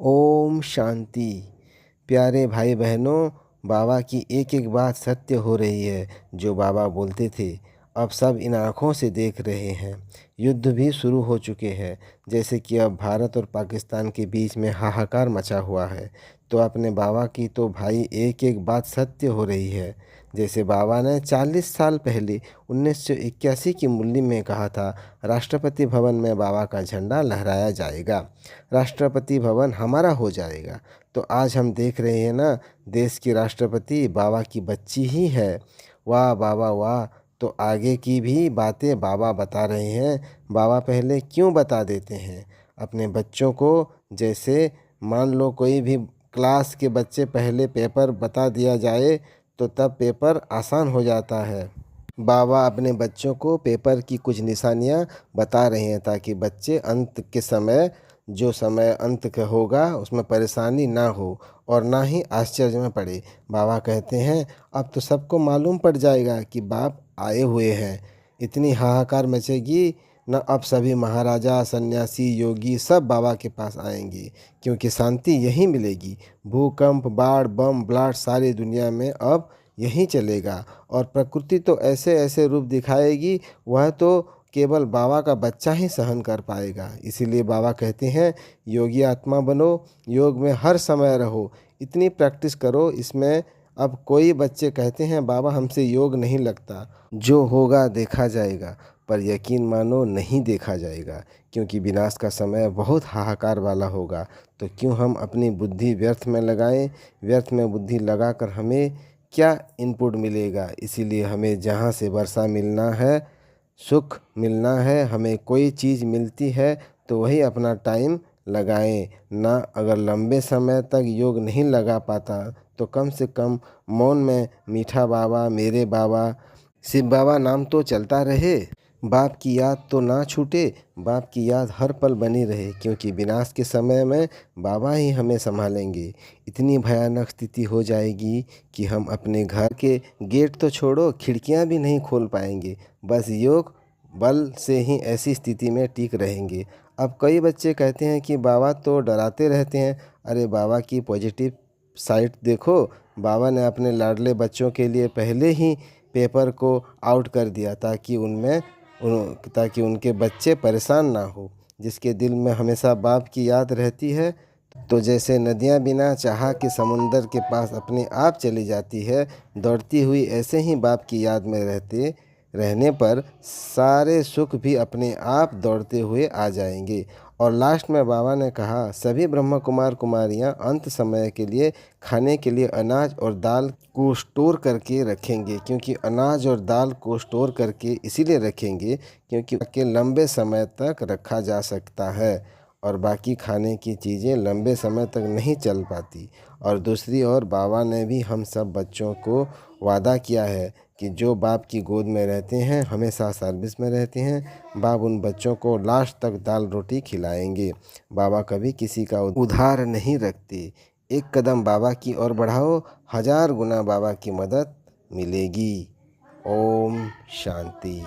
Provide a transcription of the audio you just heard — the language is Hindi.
ओम शांति। प्यारे भाई बहनों, बाबा की एक एक बात सत्य हो रही है। जो बाबा बोलते थे अब सब इन आँखों से देख रहे हैं। युद्ध भी शुरू हो चुके हैं। जैसे कि अब भारत और पाकिस्तान के बीच में हाहाकार मचा हुआ है, तो अपने बाबा की तो भाई एक एक बात सत्य हो रही है। जैसे बाबा ने 40 साल पहले 1981 की मुरली में कहा था, राष्ट्रपति भवन में बाबा का झंडा लहराया जाएगा, राष्ट्रपति भवन हमारा हो जाएगा। तो आज हम देख रहे हैं ना, देश की राष्ट्रपति बाबा की बच्ची ही है। वाह बाबा वाह। तो आगे की भी बातें बाबा बता रहे हैं। बाबा पहले क्यों बता देते हैं अपने बच्चों को। जैसे मान लो कोई भी क्लास के बच्चे पहले पेपर बता दिया जाए तो तब पेपर आसान हो जाता है। बाबा अपने बच्चों को पेपर की कुछ निशानियां बता रहे हैं ताकि बच्चे अंत के समय, जो समय अंत का होगा, उसमें परेशानी ना हो और ना ही आश्चर्य में पड़े। बाबा कहते हैं अब तो सबको मालूम पड़ जाएगा कि बाप आए हुए हैं। इतनी हाहाकार मचेगी न, अब सभी महाराजा, सन्यासी, योगी सब बाबा के पास आएंगे, क्योंकि शांति यहीं मिलेगी। भूकंप, बाढ़, बम ब्लास्ट सारी दुनिया में अब यहीं चलेगा। और प्रकृति तो ऐसे ऐसे रूप दिखाएगी, वह तो केवल बाबा का बच्चा ही सहन कर पाएगा। इसीलिए बाबा कहते हैं योगी आत्मा बनो, योग में हर समय रहो, इतनी प्रैक्टिस करो इसमें। अब कोई बच्चे कहते हैं बाबा हमसे योग नहीं लगता, जो होगा देखा जाएगा। पर यकीन मानो नहीं देखा जाएगा, क्योंकि विनाश का समय बहुत हाहाकार वाला होगा। तो क्यों हम अपनी बुद्धि व्यर्थ में लगाएं। व्यर्थ में बुद्धि लगाकर हमें क्या इनपुट मिलेगा। इसीलिए हमें जहाँ से वर्षा मिलना है, सुख मिलना है, हमें कोई चीज़ मिलती है तो वही अपना टाइम लगाएं ना। अगर लंबे समय तक योग नहीं लगा पाता तो कम से कम मौन में मीठा बाबा, मेरे बाबा, शिव बाबा नाम तो चलता रहे। बाप की याद तो ना छूटे, बाप की याद हर पल बनी रहे, क्योंकि विनाश के समय में बाबा ही हमें संभालेंगे। इतनी भयानक स्थिति हो जाएगी कि हम अपने घर के गेट तो छोड़ो, खिड़कियां भी नहीं खोल पाएंगे। बस योग बल से ही ऐसी स्थिति में टिक रहेंगे। अब कई बच्चे कहते हैं कि बाबा तो डराते रहते हैं। अरे बाबा की पॉजिटिव साइड देखो। बाबा ने अपने लाडले बच्चों के लिए पहले ही पेपर को आउट कर दिया ताकि उनके बच्चे परेशान ना हो। जिसके दिल में हमेशा बाप की याद रहती है, तो जैसे नदियाँ बिना चाह के समुंदर के पास अपने आप चली जाती है दौड़ती हुई, ऐसे ही बाप की याद में रहने पर सारे सुख भी अपने आप दौड़ते हुए आ जाएंगे। और लास्ट में बाबा ने कहा सभी ब्रह्म कुमार कुमारियाँ अंत समय के लिए खाने के लिए अनाज और दाल को स्टोर करके रखेंगे। क्योंकि अनाज और दाल को स्टोर करके इसीलिए रखेंगे क्योंकि लंबे समय तक रखा जा सकता है और बाकी खाने की चीज़ें लंबे समय तक नहीं चल पाती। और दूसरी ओर बाबा ने भी हम सब बच्चों को वादा किया है कि जो बाप की गोद में रहते हैं, हमेशा सर्विस में रहते हैं, बाप उन बच्चों को लास्ट तक दाल रोटी खिलाएंगे। बाबा कभी किसी का उधार नहीं रखते। एक कदम बाबा की ओर बढ़ाओ, 1000 गुना बाबा की मदद मिलेगी। ओम शांति।